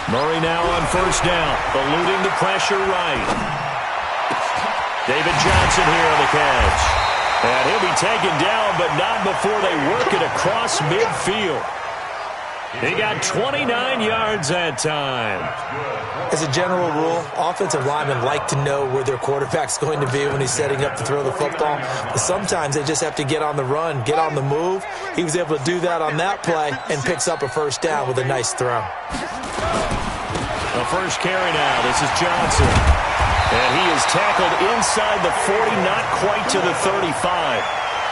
Murray now on first down, eluding the pressure right. David Johnson here on the catch. And he'll be taken down, but not before they work it across midfield. He got 29 yards that time. As a general rule, offensive linemen like to know where their quarterback's going to be when he's setting up to throw the football. But sometimes they just have to get on the run, get on the move. He was able to do that on that play and picks up a first down with a nice throw. The first carry now. This is Johnson. And he is tackled inside the 40, not quite to the 35.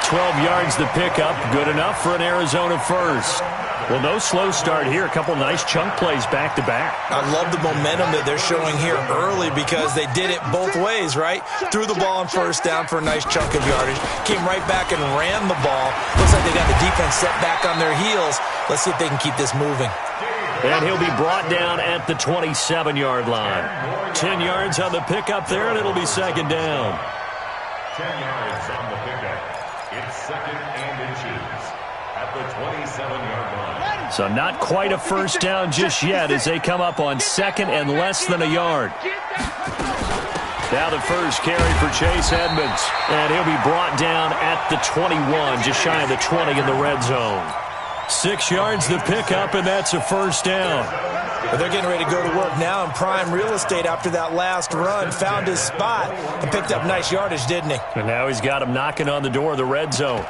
12 yards the pickup. Good enough for an Arizona first. Well, no slow start here. A couple nice chunk plays back-to-back. I love the momentum that they're showing here early because they did it both ways, right? Threw the ball on first down for a nice chunk of yardage. Came right back and ran the ball. Looks like they got the defense set back on their heels. Let's see if they can keep this moving. And he'll be brought down at the 27-yard line. 10 yards on the pickup there, and it'll be second down. 10 yards on the pickup. It's second and inches at the 27-yard line. So not quite a first down just yet as they come up on second and less than a yard. Now the first carry for Chase Edmonds. And he'll be brought down at the 21, just shy of the 20 in the red zone. 6 yards the pickup, and that's a first down. But they're getting ready to go to work now in prime real estate after that last run. Found his spot and picked up nice yardage, didn't he? And now he's got him knocking on the door of the red zone.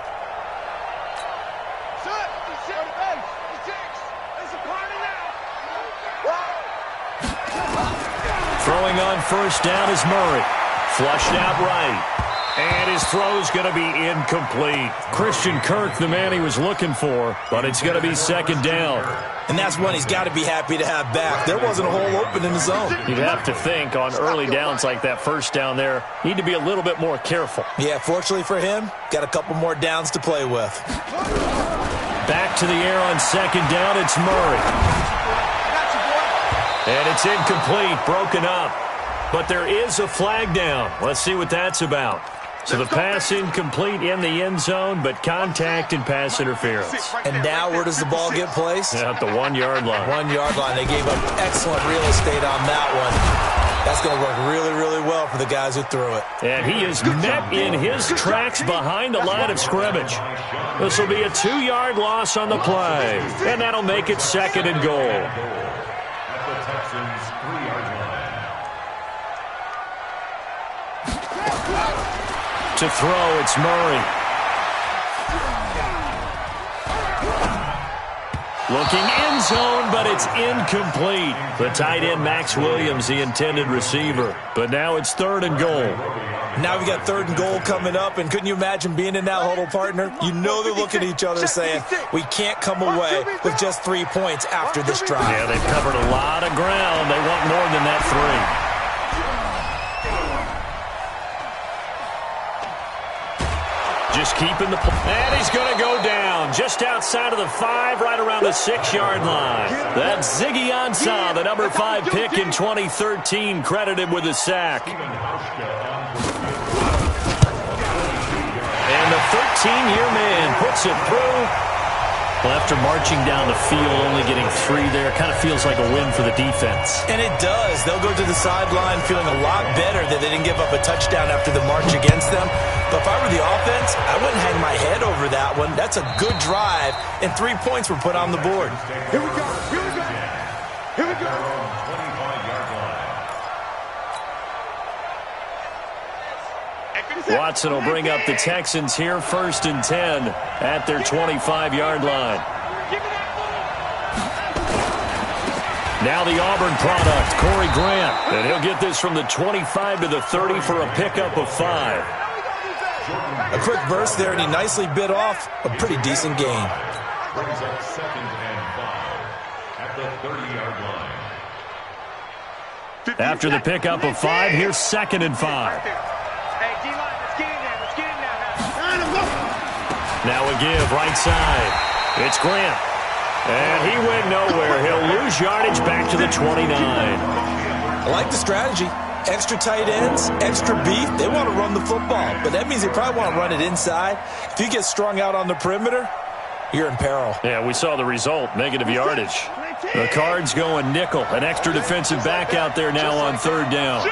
Throwing on first down is Murray. Flushed out right. And his throw's going to be incomplete. Christian Kirk, the man he was looking for, but it's going to be second down. And that's one he's got to be happy to have back. There wasn't a hole open in the zone. You'd have to think on early downs like that first down there, need to be a little bit more careful. Yeah, fortunately for him, got a couple more downs to play with. Back to the air on second down, it's Murray. And it's incomplete, broken up. But there is a flag down. Let's see what that's about. So the pass incomplete in the end zone, but contact and pass interference. And now where does the ball get placed? At the 1 yard line. 1 yard line. They gave up excellent real estate on that one. That's going to work really, really well for the guys who threw it. And he is met in his tracks behind the line of scrimmage. This will be a 2 yard loss on the play. And that'll make it second and goal. At the Texans' 3 yard line. To throw, it's Murray. Looking end zone, but it's incomplete. The tight end, Max Williams, the intended receiver. But now it's third and goal. Now we got third and goal coming up, and couldn't you imagine being in that huddle, partner? You know they're looking at each other saying, we can't come away with just 3 points after this drive. Yeah, they've covered a lot of ground. They want more than that 3. Just keeping the play. And he's going to go down just outside of the 5, right around the 6 yard line. That's Ziggy Ansah, the number 5 pick in 2013, credited with a sack. And the 13-year man puts it through. Well, after marching down the field, only getting 3 there, kind of feels like a win for the defense. And it does. They'll go to the sideline feeling a lot better that they didn't give up a touchdown after the march against them. But if I were the offense, I wouldn't hang my head over that one. That's a good drive, and 3 points were put on the board. Here we go. Here we go. Here we go. 25-yard line. Watson will bring up the Texans here first and 10 at their 25-yard line. Now the Auburn product, Corey Grant. And he'll get this from the 25 to the 30 for a pickup of 5. A quick burst there, and he nicely bit off a pretty decent gain. Brings up second and 5 at the 30-yard line. After the pickup of 5, here's second and 5. Now a give, right side. It's Grant. And he went nowhere. He'll lose yardage back to the 29. I like the strategy. Extra tight ends, extra beef, they want to run the football. But that means they probably want to run it inside. If you get strung out on the perimeter, you're in peril. Yeah, we saw the result, negative yardage. The Cards going nickel, an extra defensive back out there now on third down.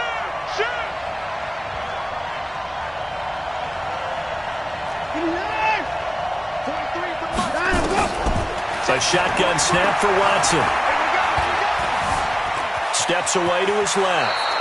A shotgun snap for Watson. Steps away to his left.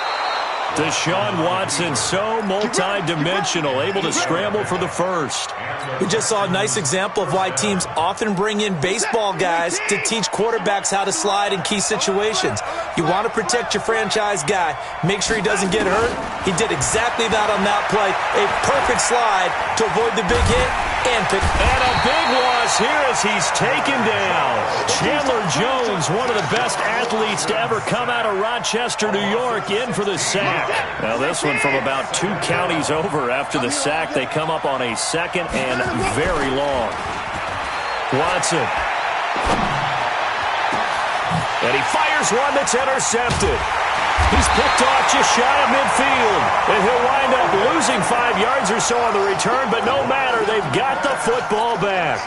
Deshaun Watson, so multi-dimensional, able to scramble for the first. We just saw a nice example of why teams often bring in baseball guys to teach quarterbacks how to slide in key situations. You want to protect your franchise guy. Make sure he doesn't get hurt. He did exactly that on that play. A perfect slide to avoid the big hit and pick. And a big loss here as he's taken down. Chandler Jones, one of the best athletes to ever come out of Rochester, New York, in for the sack. Now this one from about 2 counties over after the sack. They come up on a second and very long. Watson. And he fires one that's intercepted. He's picked off just shy of midfield. And he'll wind up losing 5 yards or so on the return, but no matter, they've got the football back.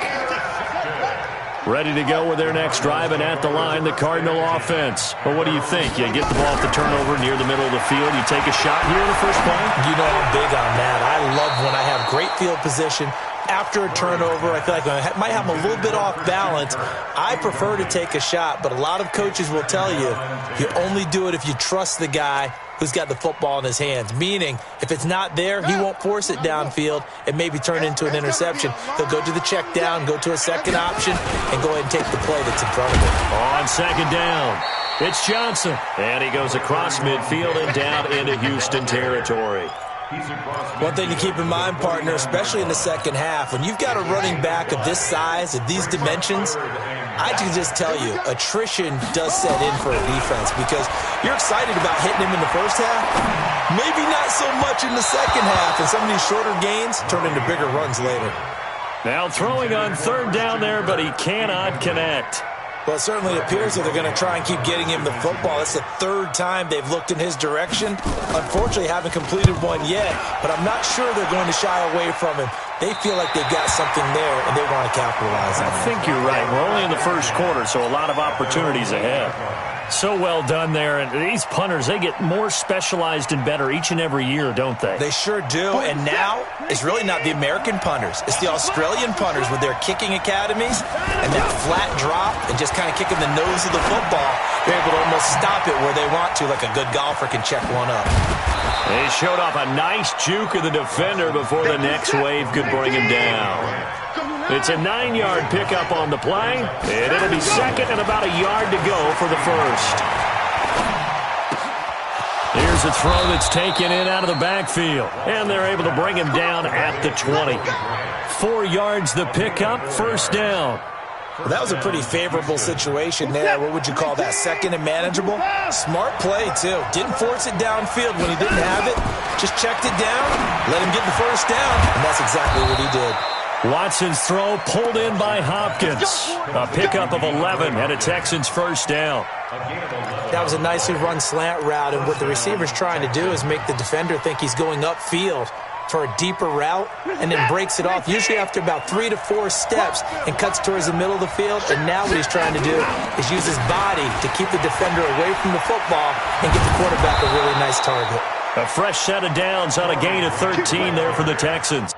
Ready to go with their next drive, and at the line, the Cardinal offense. Well, what do you think? You get the ball at the turnover near the middle of the field. You take a shot here in the first play? You know I'm big on that. I love when I have great field position. After a turnover, I feel like I might have them a little bit off balance. I prefer to take a shot, but a lot of coaches will tell you, you only do it if you trust the guy who's got the football in his hands. Meaning, if it's not there, he won't force it downfield and maybe turn into an interception. He'll go to the check down, go to a second option, and go ahead and take the play that's in front of him. On second down, it's Johnson. And he goes across midfield and down into Houston territory. One thing to keep in mind, partner, especially in the second half, when you've got a running back of this size, of these dimensions, I can just tell you, attrition does set in for a defense because you're excited about hitting him in the first half, maybe not so much in the second half, and some of these shorter gains turn into bigger runs later. Now throwing on third down there, but he cannot connect. Well, it certainly appears that they're going to try and keep getting him the football. It's the 3rd time they've looked in his direction. Unfortunately, haven't completed one yet, but I'm not sure they're going to shy away from him. They feel like they've got something there, and they want to capitalize on it. I think you're right. We're only in the first quarter, so a lot of opportunities ahead. So well done there. And these punters, they get more specialized and better each and every year, don't they? They sure do. And now, it's really not the American punters. It's the Australian punters with their kicking academies and that flat drop and just kind of kicking the nose of the football. They're able to almost stop it where they want to, like a good golfer can check one up. They showed off a nice juke of the defender before the next wave could bring him down. It's a 9-yard pickup on the play, and it'll be second and about a yard to go for the first. Here's a throw that's taken in out of the backfield, and they're able to bring him down at the 20. 4 yards the pickup, first down. Well, that was a pretty favorable situation there. What would you call that? Second and manageable? Smart play, too. Didn't force it downfield when he didn't have it. Just checked it down, let him get the first down, and that's exactly what he did. Watson's throw pulled in by Hopkins. A pickup of 11 and a Texans first down. That was a nicely run slant route, and what the receiver's trying to do is make the defender think he's going upfield for a deeper route and then breaks it off, usually after about 3 to 4 steps, and cuts towards the middle of the field. And now what he's trying to do is use his body to keep the defender away from the football and get the quarterback a really nice target. A fresh set of downs on a gain of 13 there for the Texans.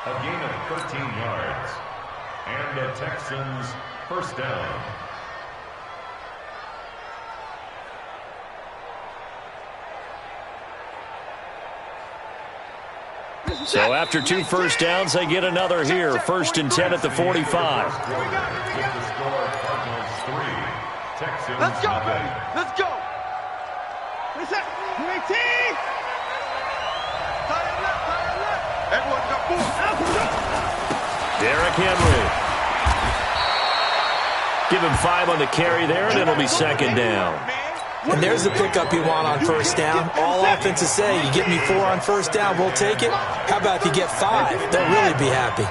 A gain of 13 yards. And the Texans first down. So after 2 first downs, they get another here. 1st and 10 at the 45. With the score, Cardinals 3, Texans Let's go, nothing. baby. Let's go. Reset. UAT. Everyone got 4. Derrick Henry. Give him 5 on the carry there, and it'll be second down. And there's the pickup you want on first down. All offenses say, you get me 4 on first down, we'll take it. How about if you get 5? They'll really be happy.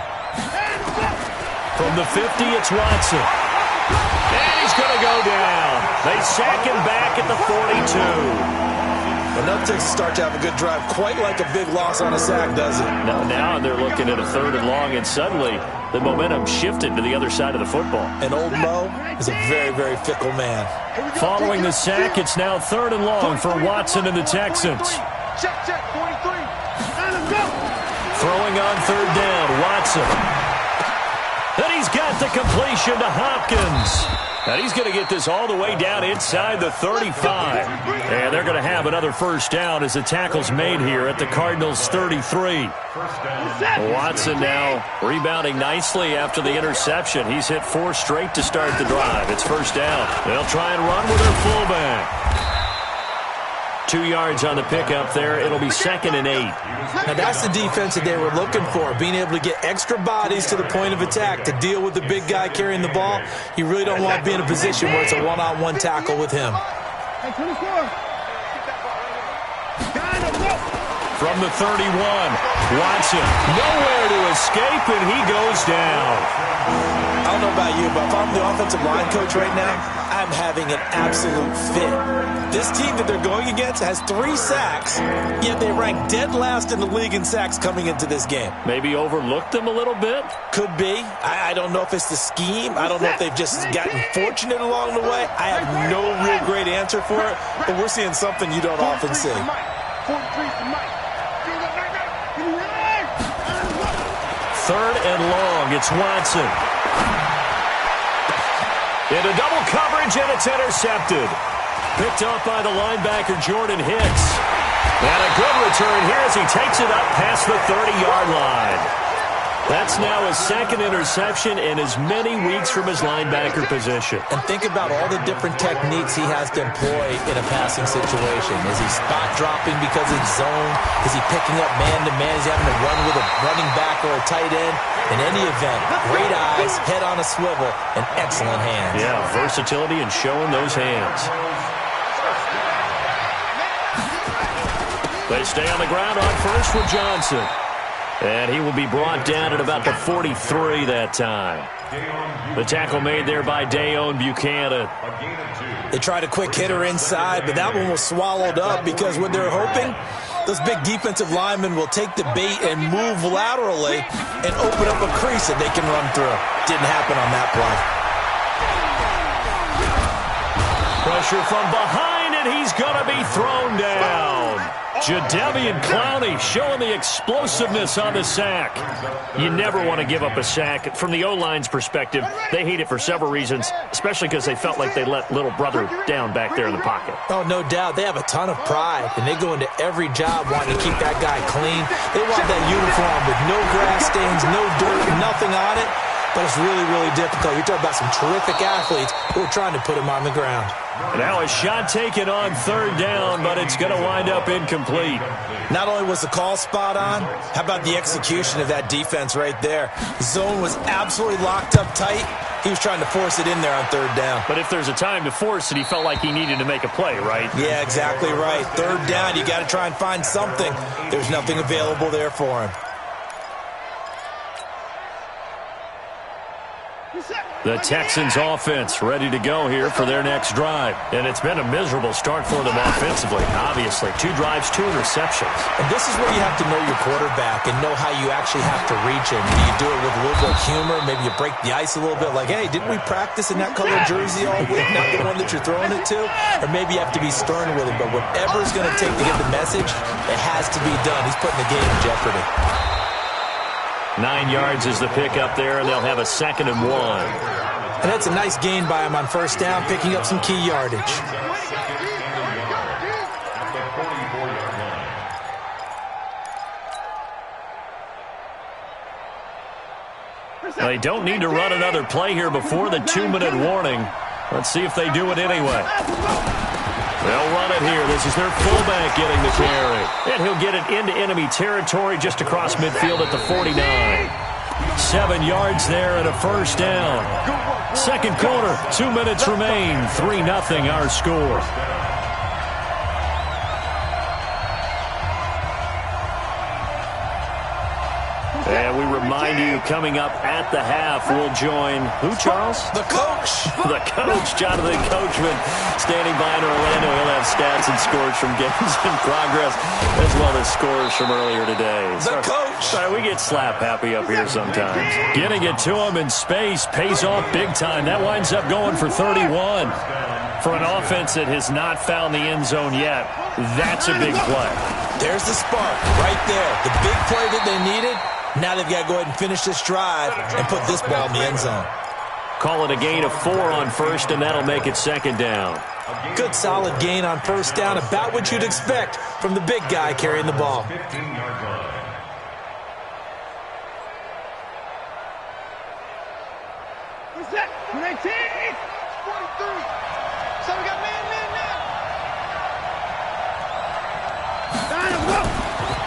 From the 50, it's Watson. And he's going to go down. They sack him back at the 42. Enough to start to have a good drive, quite like a big loss on a sack, does it? Now they're looking at a 3rd and long, and suddenly the momentum shifted to the other side of the football. And old Mo is a very, very fickle man. Following the sack, it's now 3rd and long for Watson and the Texans. Check, 43. And let's go. Throwing on 3rd down, Watson. And he's got the completion to Hopkins. And he's going to get this all the way down inside the 35. And they're going to have another first down as the tackle's made here at the Cardinals' 33. Watson now rebounding nicely after the interception. He's hit 4 straight to start the drive. It's first down. They'll try and run with their fullback. 2 yards on the pickup there. It'll be 2nd and 8. Now that's the defense that they were looking for, being able to get extra bodies to the point of attack to deal with the big guy carrying the ball. You really don't want to be in a position where it's a one-on-one tackle with him. Hey, 24. From the 31, Watson nowhere to escape, and he goes down. I don't know about you, but if I'm the offensive line coach right now, I'm having an absolute fit. This team that they're going against has 3 sacks, yet they rank dead last in the league in sacks coming into this game. Maybe overlooked them a little bit? Could be. I don't know if it's the scheme. I don't know if they've just gotten fortunate along the way. I have no real great answer for it, but we're seeing something you don't often see. 3rd and long, it's Watson. Into double coverage, and it's intercepted. Picked up by the linebacker, Jordan Hicks. And a good return here as he takes it up past the 30-yard line. That's now his 2nd interception in as many weeks from his linebacker position. And think about all the different techniques he has to employ in a passing situation. Is he spot dropping because it's zone? Is he picking up man-to-man? Is he having to run with a running back or a tight end? In any event, great eyes, head on a swivel, and excellent hands. Yeah, versatility and showing those hands. They stay on the ground on first with Johnson. And he will be brought down at about the 43 that time. The tackle made there by Dayon Buchanan. They tried a quick hitter inside, but that one was swallowed up because what they're hoping, those big defensive linemen will take the bait and move laterally and open up a crease that they can run through. Didn't happen on that play. Pressure from behind, and he's going to be thrown down. Jadeveon Clowney showing the explosiveness on the sack. You never want to give up a sack. From the O-line's perspective, they hate it for several reasons, especially because they felt like they let little brother down back there in the pocket. Oh, no doubt. They have a ton of pride, and they go into every job wanting to keep that guy clean. They want that uniform with no grass stains, no dirt, nothing on it. But it's really, really difficult. You're talking about some terrific athletes who are trying to put him on the ground. Now a shot taken on 3rd down, but it's going to wind up incomplete. Not only was the call spot on, how about the execution of that defense right there? Zone was absolutely locked up tight. He was trying to force it in there on 3rd down. But if there's a time to force it, he felt like he needed to make a play, right? Yeah, exactly right. 3rd down, you got to try and find something. There's nothing available there for him. The Texans offense ready to go here for their next drive. And it's been a miserable start for them offensively, obviously. 2 drives, 2 interceptions. And this is where you have to know your quarterback and know how you actually have to reach him. Do you do it with a little bit of humor? Maybe you break the ice a little bit like, hey, didn't we practice in that colored jersey all week, not the one that you're throwing it to? Or maybe you have to be stern with him. But whatever it's going to take to get the message, it has to be done. He's putting the game in jeopardy. 9 yards is the pickup there, and they'll have a 2nd and 1. And that's a nice gain by him on first down, picking up some key yardage. They don't need to run another play here before the 2-minute warning. Let's see if they do it anyway. They'll run it here. This is their fullback getting the carry. And he'll get it into enemy territory just across midfield at the 49. 7 yards there and a first down. Second quarter, 2 minutes remain. 3-0 our score. And we remind you, coming up at the half, we'll join who, Charles? The coach. The coach, Jonathan Coachman, standing by in Orlando. He'll have stats and scores from games in progress, as well as scores from earlier today. The coach. Sorry, we get slap happy up here sometimes. Getting it to him in space pays off big time. That winds up going for 31. For an offense that has not found the end zone yet, that's a big play. There's the spark right there. The big play that they needed. Now they've got to go ahead and finish this drive and put this ball in the end zone. Call it a gain of 4 on first, and that'll make it second down. Good solid gain on first down, about what you'd expect from the big guy carrying the ball. 15-yard line. What's that? 19! 43! So we got man now.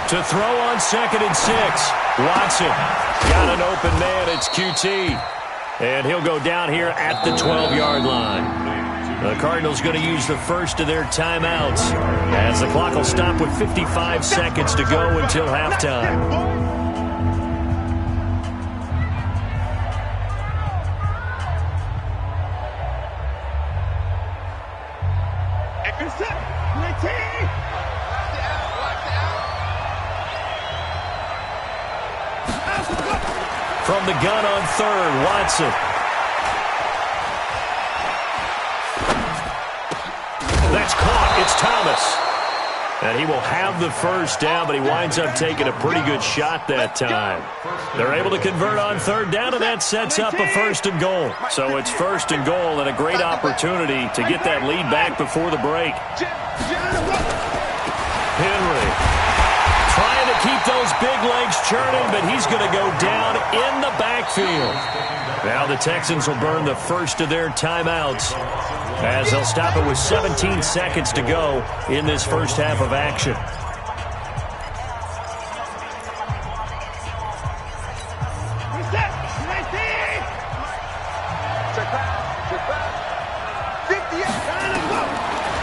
To throw on 2nd and 6. Watson got an open man. It's QT. And he'll go down here at the 12-yard line. The Cardinals going to use the first of their timeouts as the clock will stop with 55 seconds to go until halftime. From the gun on 3rd, Watson. That's caught. It's Thomas. And he will have the first down, but he winds up taking a pretty good shot that time. They're able to convert on 3rd down, and that sets up a 1st and goal. So it's 1st and goal and a great opportunity to get that lead back before the break. Henry trying to keep those big legs churning, but he's going to go down in the backfield. Now the Texans will burn the first of their timeouts as they'll stop it with 17 seconds to go in this first half of action.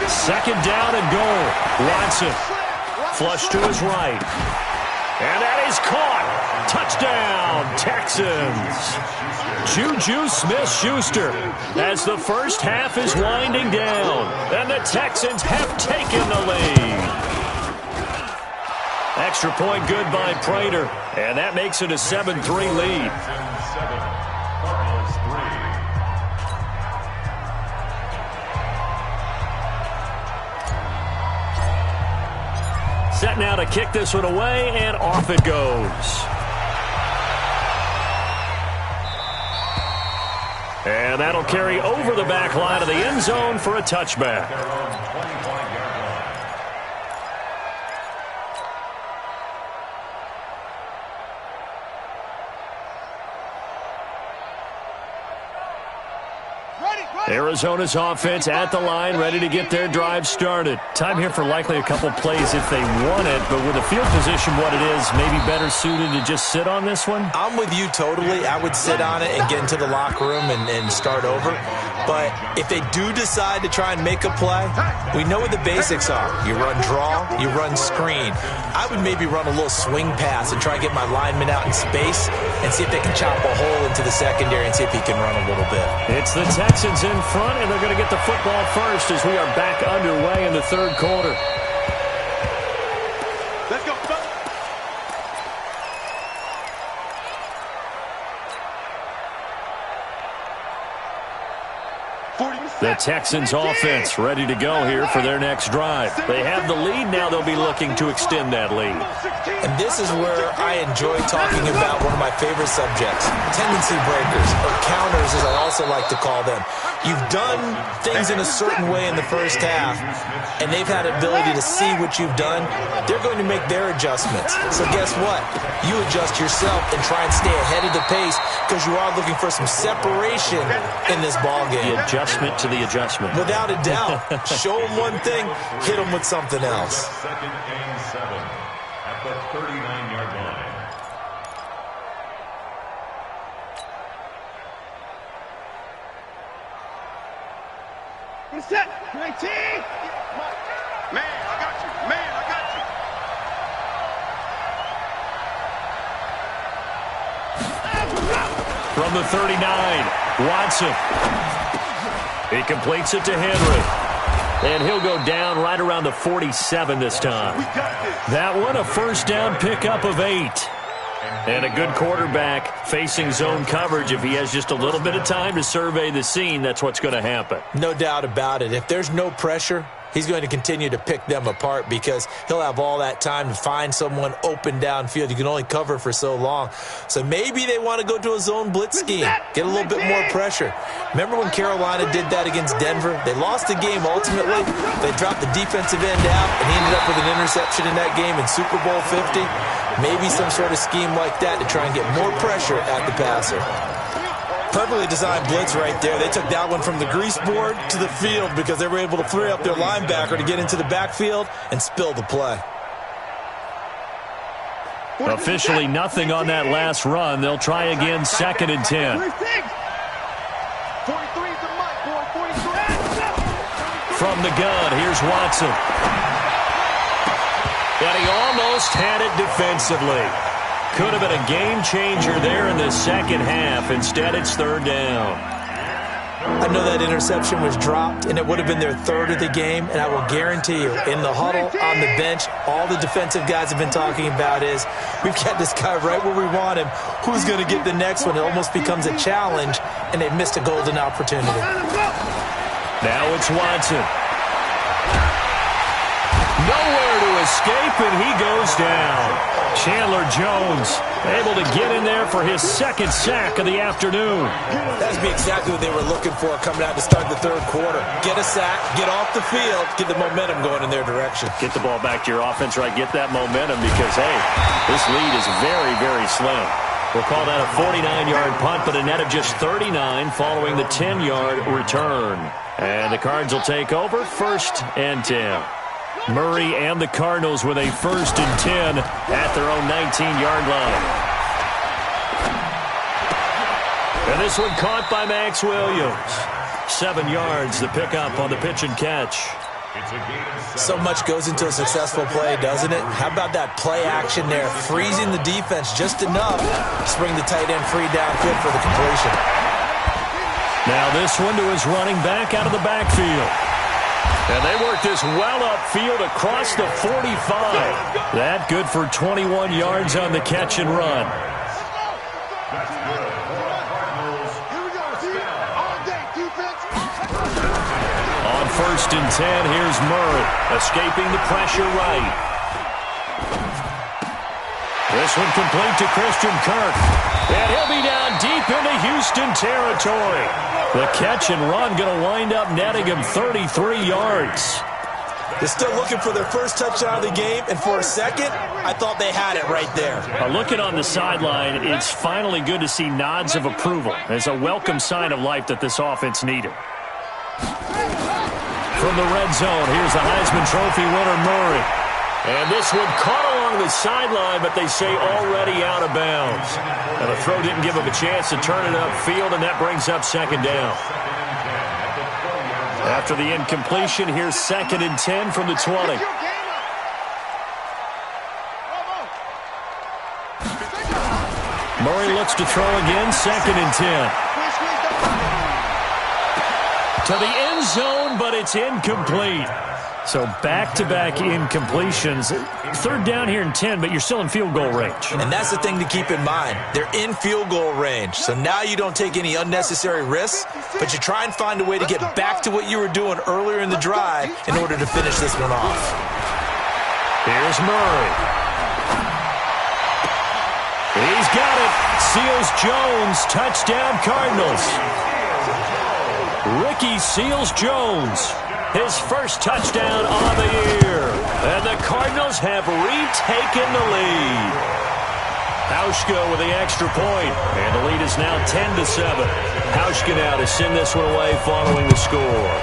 Second down and goal. Watson. Flush to his right. And that is caught. Touchdown, Texans. Juju Smith-Schuster as the first half is winding down. And the Texans have taken the lead. Extra point good by Prater. And that makes it a 7-3 lead. Set now to kick this one away, and off it goes. And that'll carry over the back line of the end zone for a touchback. Arizona's offense at the line, ready to get their drive started. Time here for likely a couple plays if they want it, but with the field position what it is, maybe better suited to just sit on this one? I'm with you totally. I would sit on it and get into the locker room and start over. But if they do decide to try and make a play, we know what the basics are. You run draw, you run screen. I would maybe run a little swing pass and try and get my lineman out in space and see if they can chop a hole into the secondary and see if he can run a little bit. It's the Texans in front, and they're going to get the football first as we are back underway in the third quarter. Let's go. The Texans offense ready to go here for their next drive. They have the lead now. They'll be looking to extend that lead. And this is where I enjoy talking about one of my favorite subjects, tendency breakers, or counters as I also like to call them. You've done things in a certain way in the first half, and they've had an ability to see what you've done. They're going to make their adjustments. So guess what? You adjust yourself and try and stay ahead of the pace because you are looking for some separation in this ball game. The adjustment to the adjustment. Without a doubt. Show them one thing, hit them with something else. 2nd and 7 at the 39-yard line. What's that? 19! Man, I got you. Man, I got you. From the 39, Watson. He completes it to Henry. And he'll go down right around the 47 this time. That one, a first down pickup of 8. And a good quarterback facing zone coverage. If he has just a little bit of time to survey the scene, that's what's going to happen. No doubt about it. If there's no pressure, he's going to continue to pick them apart because he'll have all that time to find someone open downfield. You can only cover for so long. So maybe they want to go to a zone blitz scheme, get a little bit more pressure. Remember when Carolina did that against Denver? They lost the game ultimately. They dropped the defensive end out, and he ended up with an interception in that game in Super Bowl 50. Maybe some sort of scheme like that to try and get more pressure at the passer. Perfectly designed blitz right there. They took that one from the grease board to the field because they were able to free up their linebacker to get into the backfield and spill the play. Officially nothing on that last run. They'll try again, 2nd and 10. From the gun, here's Watson. And he almost had it defensively. Could have been a game changer there in the second half. Instead, it's 3rd down. I know that interception was dropped, and it would have been their 3rd of the game, and I will guarantee you, in the huddle, on the bench, all the defensive guys have been talking about is, we've got this guy right where we want him. Who's going to get the next one? It almost becomes a challenge, and they've missed a golden opportunity. Now it's Watson. Nowhere to escape, and he goes down. Chandler Jones able to get in there for his 2nd sack of the afternoon. That'd be exactly what they were looking for coming out to start the 3rd quarter. Get a sack, get off the field, get the momentum going in their direction. Get the ball back to your offense, right? Get that momentum because, hey, this lead is very, very slim. We'll call that a 49-yard punt, but a net of just 39 following the 10-yard return. And the Cards will take over, 1st and 10. Murray and the Cardinals with a 1st and 10 at their own 19-yard line. And this one caught by Max Williams. 7 yards, the pickup on the pitch and catch. So much goes into a successful play, doesn't it? How about that play action there, freezing the defense just enough to bring the tight end free downfield for the completion. Now this one to his running back out of the backfield. And they work this well upfield across the 45. That good for 21 yards on the catch and run. On 1st and 10, here's Murray, escaping the pressure right. This one complete to Christian Kirk. And he'll be down deep into Houston territory. The catch and run going to wind up netting him 33 yards. They're still looking for their first touchdown of the game, and for a second, I thought they had it right there. Looking on the sideline, it's finally good to see nods of approval. It's a welcome sign of life that this offense needed. From the red zone, here's the Heisman Trophy winner, Murray. And this one caught along the sideline, but they say already out of bounds. And the throw didn't give him a chance to turn it upfield, and that brings up 2nd down. After the incompletion, here's 2nd and 10 from the 20. Murray looks to throw again, 2nd and 10. To the end zone, but it's incomplete. So back-to-back incompletions. 3rd down here and 10, but you're still in field goal range. And that's the thing to keep in mind. They're in field goal range. So now you don't take any unnecessary risks, but you try and find a way to get back to what you were doing earlier in the drive in order to finish this one off. Here's Murray. He's got it. Seals-Jones, touchdown Cardinals. Ricky Seals-Jones, his first touchdown on the year. And the Cardinals have retaken the lead. Hauschka with the extra point, and the lead is now 10-7. Hauschka now to send this one away following the score.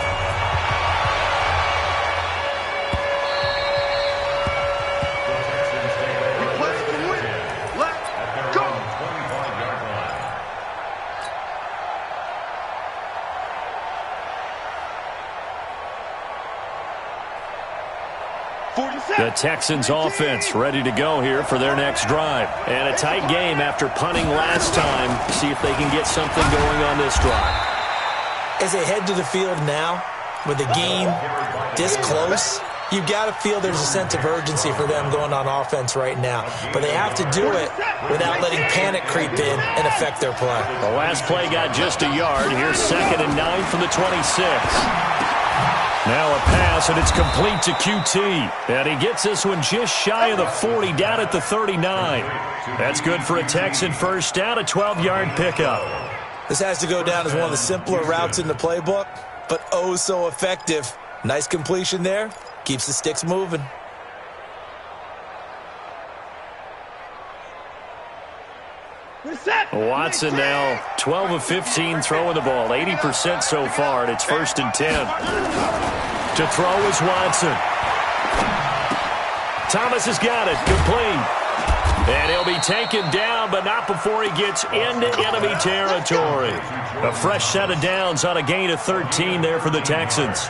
The Texans offense ready to go here for their next drive. And a tight game after punting last time. See if they can get something going on this drive. As they head to the field now, with the game this close, you've got to feel there's a sense of urgency for them going on offense right now. But they have to do it without letting panic creep in and affect their play. The last play got just a yard. Here's 2nd and 9 from the 26. Now a pass, and it's complete to QT. And he gets this one just shy of the 40, down at the 39. That's good for a Texan first down, a 12-yard pickup. This has to go down as one of the simpler routes in the playbook, but oh so effective. Nice completion there. Keeps the sticks moving. Watson now 12 of 15 throwing the ball, 80% so far, and it's 1st and 10. To throw is Watson. Thomas has got it, complete. And he'll be taken down, but not before he gets into enemy territory. A fresh set of downs on a gain of 13 there for the Texans.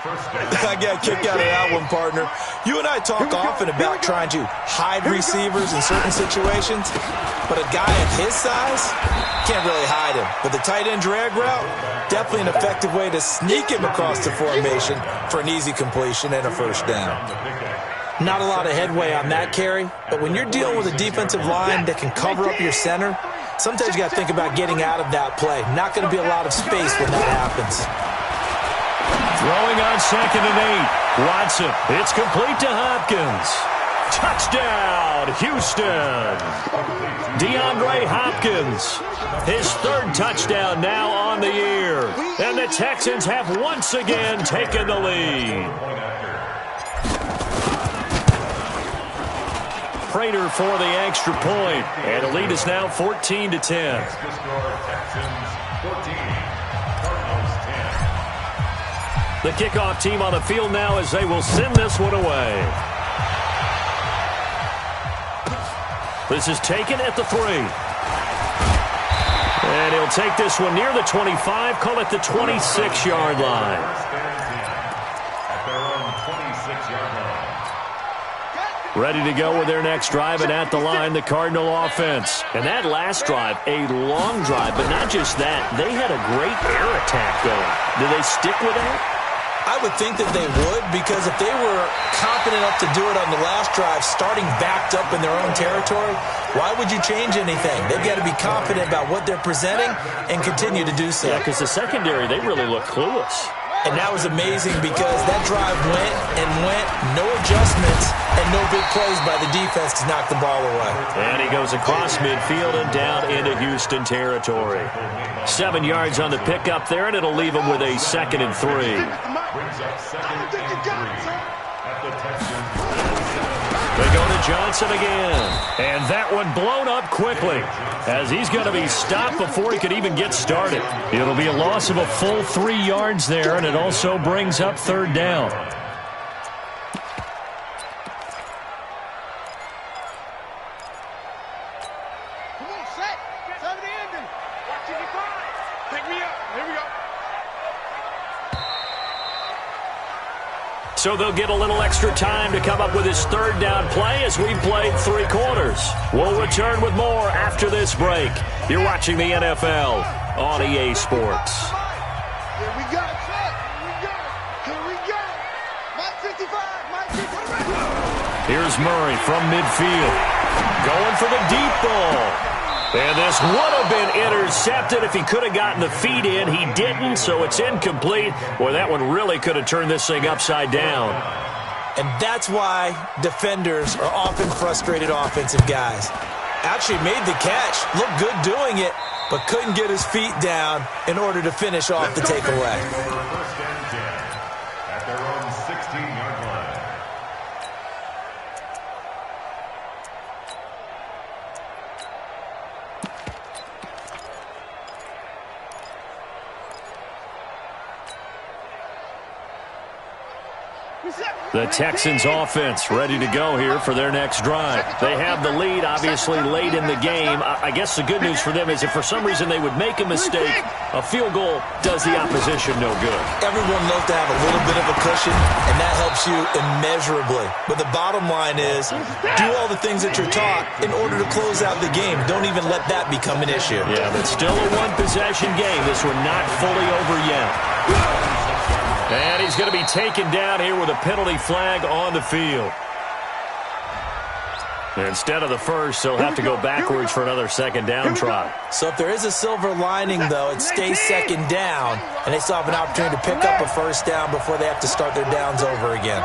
I got a kick out of that one, partner. You and I talk often about trying to hide receivers in certain situations, but a guy of his size can't really hide him. But the tight end drag route, definitely an effective way to sneak him across the formation for an easy completion and a first down. Not a lot of headway on that carry, but when you're dealing with a defensive line that can cover up your center, sometimes you got to think about getting out of that play. Not going to be a lot of space when that happens. Throwing on 2nd and 8. Watson. It's complete to Hopkins. Touchdown, Houston. DeAndre Hopkins. His 3rd touchdown now on the year. And the Texans have once again taken the lead. Prater for the extra point. And the lead is now 14-10. The kickoff team on the field now as they will send this one away. This is taken at the 3. And he'll take this one near the 25, call it the 26-yard line. Ready to go with their next drive, and at the line, the Cardinal offense. And that last drive, a long drive, but not just that. They had a great air attack going. Do they stick with that? I would think that they would, because if they were confident enough to do it on the last drive, starting backed up in their own territory, why would you change anything? They've got to be confident about what they're presenting and continue to do so. Yeah, because the secondary, they really look clueless. And that was amazing because that drive went and went, no adjustments, and no big plays by the defense to knock the ball away. And he goes across midfield and down into Houston territory. 7 yards on the pickup there, and it'll leave him with a 2nd and 3. They go to Johnson again. And that one blown up quickly as he's going to be stopped before he could even get started. It'll be a loss of a full 3 yards there, and it also brings up 3rd down. So they'll get a little extra time to come up with his 3rd down play as we've played 3 quarters. We'll return with more after this break. You're watching the NFL on EA Sports. Here we go. Here we go. Mike 55. Mike 55. Here's Murray from midfield. Going for the deep ball. And this would have been intercepted if he could have gotten the feet in. He didn't, so it's incomplete. Boy, that one really could have turned this thing upside down. And that's why defenders are often frustrated offensive guys. Actually made the catch, looked good doing it, but couldn't get his feet down in order to finish off the takeaway. At their own 16-yard line. The Texans offense ready to go here for their next drive. They have the lead, obviously, late in the game. I guess the good news for them is if for some reason they would make a mistake, a field goal does the opposition no good. Everyone loves to have a little bit of a cushion, and that helps you immeasurably. But the bottom line is do all the things that you're taught in order to close out the game. Don't even let that become an issue. Yeah, but still a one-possession game. This one not fully over yet. And he's going to be taken down here with a penalty flag on the field. Instead of the first, they'll have to go backwards for another second down try. So if there is a silver lining, though, it stays second down, and they still have an opportunity to pick up a first down before they have to start their downs over again.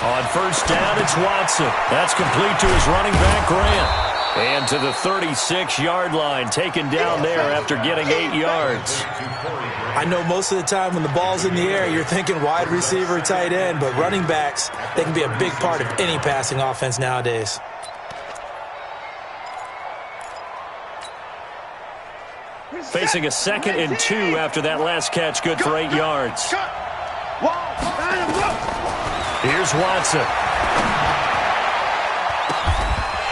On first down, it's Watson. That's complete to his running back, Grant. And to the 36-yard line, taken down there after getting 8 yards. I know most of the time when the ball's in the air, you're thinking wide receiver, tight end, but running backs, they can be a big part of any passing offense nowadays. Facing a 2nd and 2 after that last catch, good for 8 yards. Here's Watson.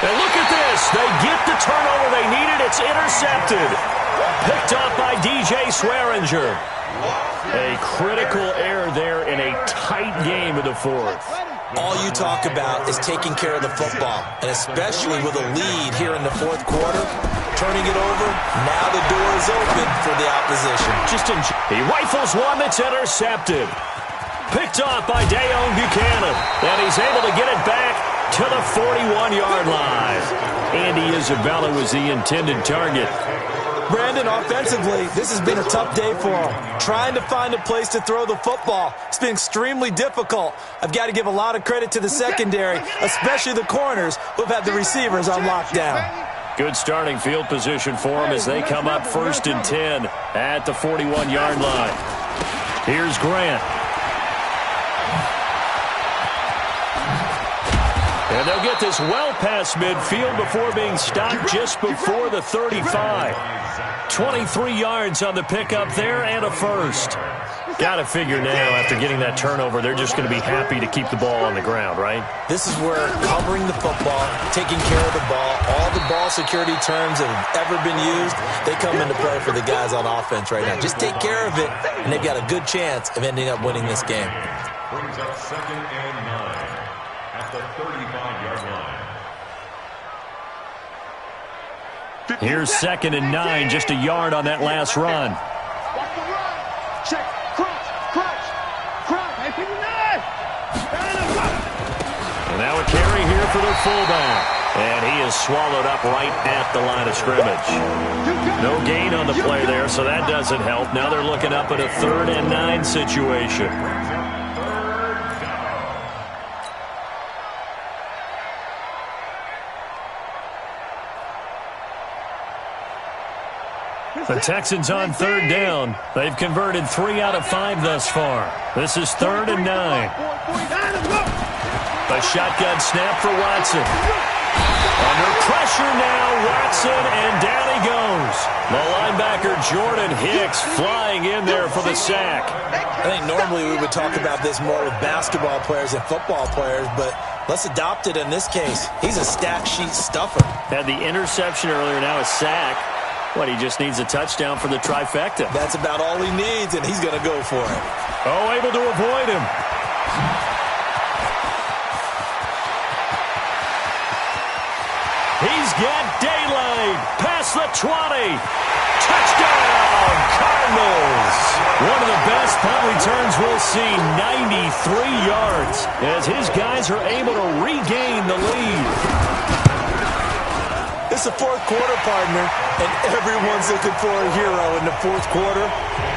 And look at this. They get the turnover they needed. It's intercepted. Picked off by DJ Swearinger. A critical error there in a tight game in the fourth. All you talk about is taking care of the football, and especially with a lead here in the fourth quarter, turning it over, now the door is open for the opposition. He rifles one that's intercepted. Picked off by Dayon Buchanan. And he's able to get it back to the 41-yard line. Andy Isabella was the intended target. Brandon, offensively, this has been a tough day for him. Trying to find a place to throw the football. It's been extremely difficult. I've got to give a lot of credit to the secondary, especially the corners who've had the receivers on lockdown. Good starting field position for them as they come up 1st and 10 at the 41-yard line. Here's Grant. And they'll get this well past midfield before being stopped just before the 35. 23 yards on the pickup there and a first. Got to figure now after getting that turnover, they're just going to be happy to keep the ball on the ground, right? This is where covering the football, taking care of the ball, all the ball security terms that have ever been used, they come into play for the guys on offense right now. Just take care of it, and they've got a good chance of ending up winning this game. Brings up 2nd and 9 at the 35-yard line. Here's 2nd and 9, just a yard on that last run. Watch the run. Check. Crunch. Hey, 59. And now a carry here for the fullback. And he is swallowed up right at the line of scrimmage. No gain on the play there, so that doesn't help. Now they're looking up at a 3rd and 9 situation. The Texans on 3rd down. They've converted 3 out of 5 thus far. This is 3rd and 9. A shotgun snap for Watson. Under pressure now, Watson, and down he goes. The linebacker Jordan Hicks flying in there for the sack. I think normally we would talk about this more with basketball players and football players, but let's adopt it in this case. He's a stat sheet stuffer. Had the interception earlier, now a sack. What, he just needs a touchdown for the trifecta. That's about all he needs, and he's going to go for it. Oh, able to avoid him. He's got daylight. Past the 20. Touchdown, Cardinals. One of the best punt returns we'll see, 93 yards, as his guys are able to regain the lead. It's the fourth quarter, partner, and everyone's looking for a hero in the fourth quarter.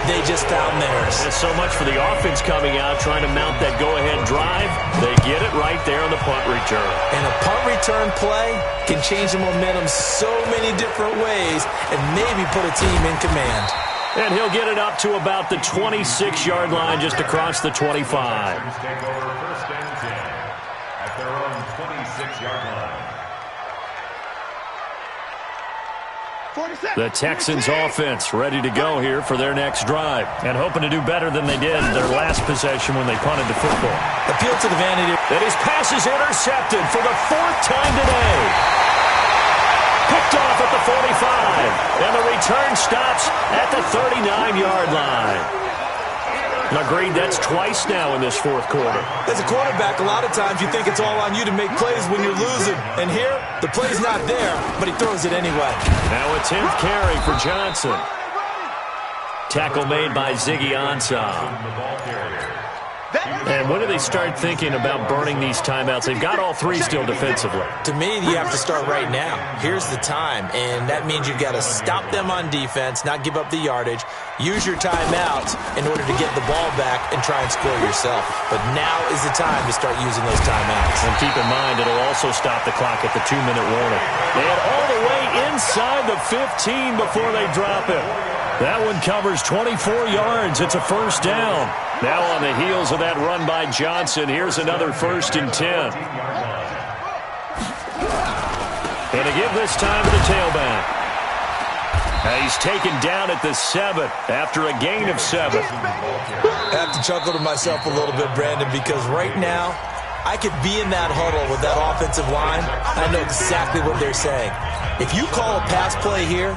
They just found theirs. There's so much for the offense coming out, trying to mount that go-ahead drive. They get it right there on the punt return. And a punt return play can change the momentum so many different ways and maybe put a team in command. And he'll get it up to about the 26-yard line, just across the 25. Take over 1st and 10 at their own 26 46-yard line. The Texans offense ready to go here for their next drive and hoping to do better than they did their last possession when they punted the football. Appeal to the vanity. And his pass is intercepted for the 4th time today. Picked off at the 45. And the return stops at the 39-yard line. Agreed, that's twice now in this 4th quarter. As a quarterback, a lot of times you think it's all on you to make plays when you're losing. And here, the play's not there, but he throws it anyway. Now a 10th carry for Johnson. Tackle made by Ziggy Ansah. And when do they start thinking about burning these timeouts? They've got all 3 still defensively. To me, you have to start right now. Here's the time, and that means you've got to stop them on defense, not give up the yardage, use your timeouts in order to get the ball back and try and score yourself. But now is the time to start using those timeouts. And keep in mind, it'll also stop the clock at the 2-minute warning. And all the way inside the 15 before they drop it. That one covers 24 yards. It's a 1st down. Now on the heels of that run by Johnson, here's another 1st and 10. And a give this time to the tailback. Now he's taken down at the 7 after a gain of 7. I have to chuckle to myself a little bit, Brandon, because right now I could be in that huddle with that offensive line. I know exactly what they're saying. If you call a pass play here,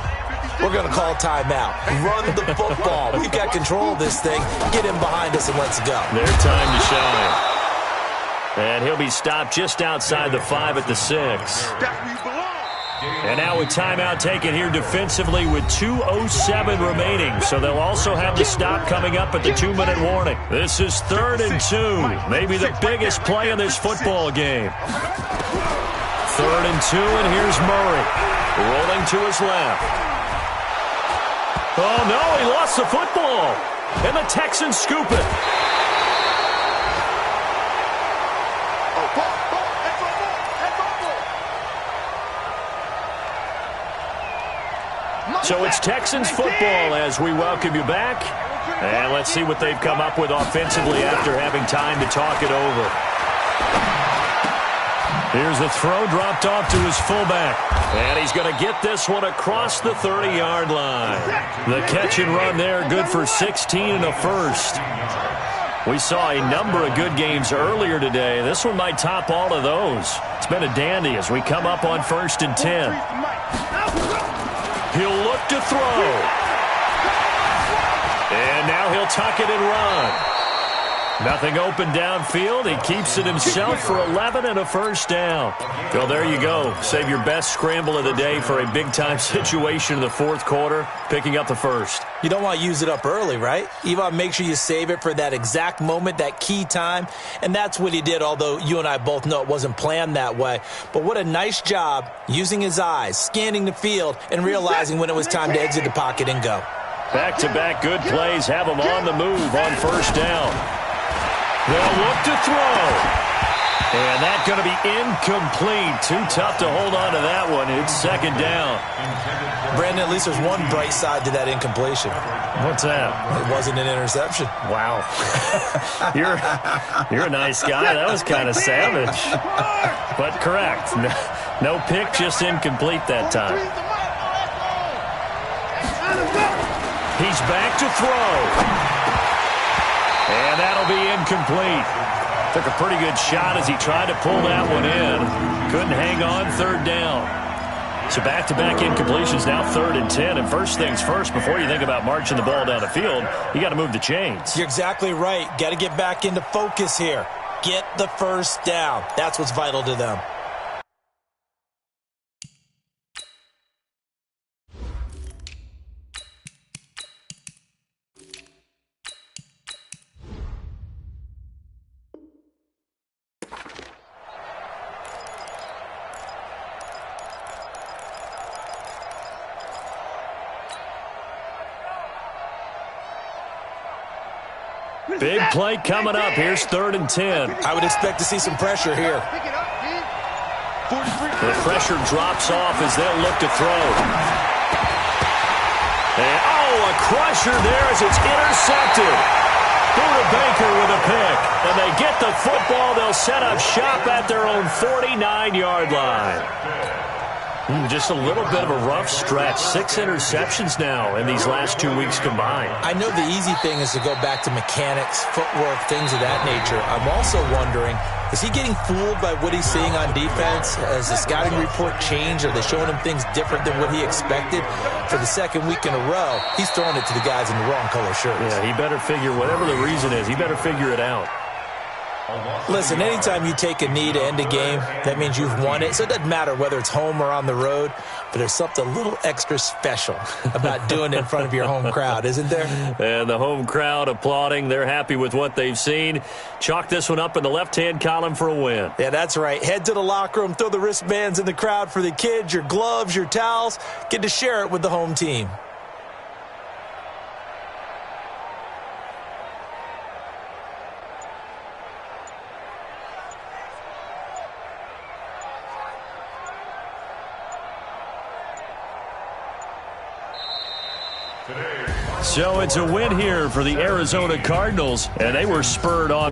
we're going to call a timeout. Run the football. We've got control of this thing. Get him behind us and let's go. Their time to shine. And he'll be stopped just outside the 5 at the 6. And now a timeout taken here defensively with 2:07 remaining. So they'll also have the stop coming up at the 2-minute warning. This is 3rd and 2. Maybe the biggest play in this football game. 3rd and 2, and here's Murray. Rolling to his left. Oh, no, he lost the football. And the Texans scoop it. So it's Texans football as we welcome you back. And let's see what they've come up with offensively after having time to talk it over. Here's the throw dropped off to his fullback. And he's going to get this one across the 30-yard line. The catch and run there, good for 16 and a 1st. We saw a number of good games earlier today. This one might top all of those. It's been a dandy as we come up on 1st and 10. He'll look to throw. And now he'll tuck it and run. Nothing open downfield. He keeps it himself for 11 and a 1st down. Well, there you go. Save your best scramble of the day for a big-time situation in the 4th quarter, picking up the 1st. You don't want to use it up early, right? You want to make sure you save it for that exact moment, that key time. And that's what he did, although you and I both know it wasn't planned that way. But what a nice job using his eyes, scanning the field, and realizing when it was time to exit the pocket and go. Back-to-back good plays have him on the move on 1st down. They'll look to throw. And that's going to be incomplete. Too tough to hold on to that one. It's 2nd down. Brandon, at least there's one bright side to that incompletion. What's that? It wasn't an interception. Wow. You're a nice guy. That was kind of savage. But correct. No pick, just incomplete that time. He's back to throw. And that'll be incomplete. Took a pretty good shot as he tried to pull that one in. Couldn't hang on, 3rd down. So back-to-back incompletions, now 3rd and 10. And first things first, before you think about marching the ball down the field, you got to move the chains. You're exactly right. Got to get back into focus here. Get the 1st down. That's what's vital to them. Big play coming up. Here's 3rd and 10. I would expect to see some pressure here. The pressure drops off as they'll look to throw. And, a crusher there as it's intercepted. Buda Baker with a pick. And they get the football. They'll set up shop at their own 49-yard line. Just a little bit of a rough stretch. 6 interceptions now in these last 2 weeks combined. I know the easy thing is to go back to mechanics, footwork, things of that nature. I'm also wondering, is he getting fooled by what he's seeing on defense? Has the scouting report changed? Are they showing him things different than what he expected? For the second week in a row, he's throwing it to the guys in the wrong color shirts. Yeah, he better figure, whatever the reason is, he better figure it out. Listen, anytime you take a knee to end a game, that means you've won it. So it doesn't matter whether it's home or on the road, but there's something a little extra special about doing it in front of your home crowd, isn't there? And the home crowd applauding. They're happy with what they've seen. Chalk this one up in the left-hand column for a win. Yeah, that's right. Head to the locker room, throw the wristbands in the crowd for the kids, your gloves, your towels. Get to share it with the home team. So it's a win here for the Arizona Cardinals, and they were spurred on.